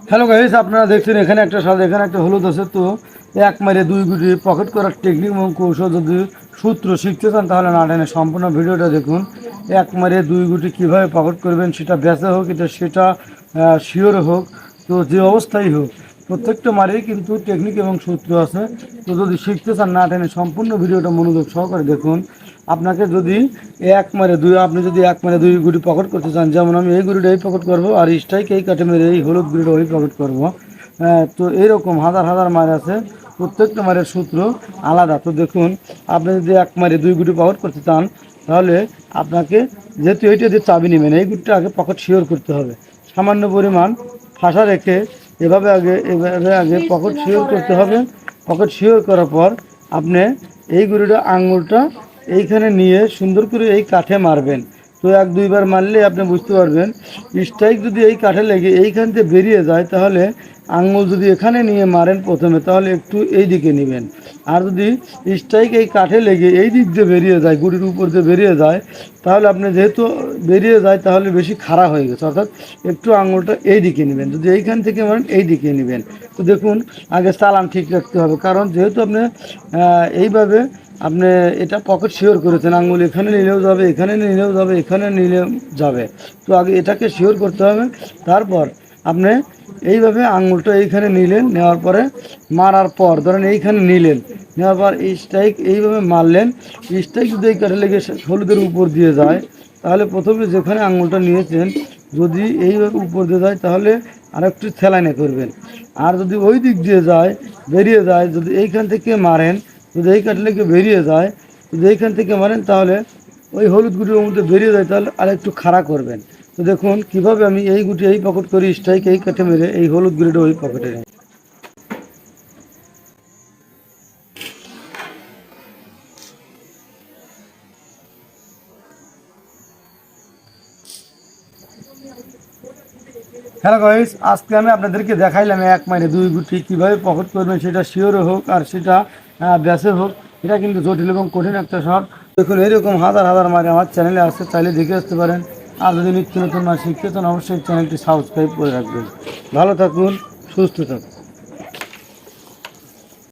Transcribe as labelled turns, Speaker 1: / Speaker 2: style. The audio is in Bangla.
Speaker 1: হ্যালো গাইস, আপনারা দেখছেন এখানে একটা সাদা, এখানে একটা হলুদ আছে। তো এক মাইরে দুই গুটি পকেট করার টেকনিক এবং কৌশল যদি সূত্র শিখতে চান তাহলে না টেনে সম্পূর্ণ ভিডিওটা দেখুন। এক মাইরে দুই গুটি কীভাবে পকেট করবেন, সেটা বেচা হোক সেটা শিওর হোক, তো যে অবস্থায় হোক, প্রত্যেকটা মারেই কিন্তু টেকনিক এবং সূত্র আছে। তো যদি শিখতে চান না টেনে সম্পূর্ণ ভিডিওটা মনোযোগ সহকারে দেখুন। আপনাকে যদি আপনি যদি এক মারে দুই গুটি পকেট করতে চান, যেমন আমি এই গুটিটা এই পকেট করবো আর স্ট্রাইক এই কাটে মেরে এই হলুদ গুটিটা ওই পকেট করবো। তো এইরকম হাজার হাজার মার আছে, প্রত্যেকটা মারের সূত্র আলাদা। তো দেখুন, আপনি যদি এক মারে দুই গুটি পকেট করতে চান তাহলে আপনাকে, যেহেতু এইটা দিয়ে চাবি নেবেন, এই গুটিটা আগে পকেট শিওর করতে হবে। সামান্য পরিমাণ ফাঁসা রেখে এভাবে আগে পকেট শিওর করতে হবে। পকেট শিওর করার পর আপনি এই গুটিটা আঙুলটা এইখানে নিয়ে সুন্দর করে এই কাঠে মারবেন। তো এক দুইবার মারলে আপনি বুঝতে পারবেন। স্ট্রাইক যদি এই কাঠে লেগে এইখান থেকে বেরিয়ে যায়, তাহলে আঙুল যদি এখানে নিয়ে মারেন প্রথমে, তাহলে একটু এই দিকে নেবেন। আর যদি স্ট্রাইক এই কাঠে লেগে এই দিক দিয়ে বেরিয়ে যায়, গুটির উপর দিয়ে বেরিয়ে যায়, তাহলে আপনি যেহেতু বেরিয়ে যায় তাহলে বেশি খাড়া হয়ে গেছে, অর্থাৎ একটু আঙুলটা এই দিকে নেবেন। যদি এইখান থেকে মারেন এই দিকে নেবেন। তো দেখুন, আগে চালান ঠিক রাখতে হবে, কারণ যেহেতু আপনি এইভাবে আপনি এটা পকেট শিওর করেছেন, আঙুল এখানে নিলেও যাবে, এখানে নিলেও যাবে, এখানে নিলেও যাবে। তো আগে এটাকে শিওর করতে হবে। তারপর আপনি এইভাবে আঙুলটা এইখানে নিলেন, নেওয়ার পরে মারার পর ধরেন এইখানে নিলেন, নেওয়ার পর এই স্ট্রাইক এইভাবে মারলেন। স্ট্রাইক যদি এই কাঠে লেগে হলুদের উপর দিয়ে যায়, তাহলে প্রথমে যেখানে আঙুলটা নিয়েছেন যদি এইভাবে উপর দিয়ে যায়, তাহলে আরেকটু থেলাইনে করবেন। আর যদি ওই দিক দিয়ে যায়, বেরিয়ে যায়, যদি এইখান থেকে মারেন, যদি এই কাঠ লেগে বেরিয়ে যায়, যদি এইখান থেকে মারেন, তাহলে ওই হলুদ গুটির মধ্যে বেরিয়ে যায়, তাহলে আর একটু খাড়া করবেন। তো দেখুন কিভাবে আমি এই গুটি এই পকেট করি, স্ট্রাইক এই কাঠে মেরে এই হলুদ গুটিটা ওই পকেটে নেই। হ্যালো গাইস, আজকে আমি আপনাদেরকে দেখাইলাম এক মাইনে দুই গুটি কীভাবে পকেট করবেন, সেটা শিওরে হোক আর সেটা ব্যাসে হোক। এটা কিন্তু জটিল এবং কঠিন একটা শট। দেখুন, এরকম হাজার হাজার মারে আমার চ্যানেলে আসতে চাইলে দেখে আসতে পারেন। আর যদি নিত্য নতুন মাছ শিখতে চান, অবশ্যই চ্যানেলটি সাবস্ক্রাইব করে রাখবেন। ভালো থাকুন, সুস্থ থাকুন।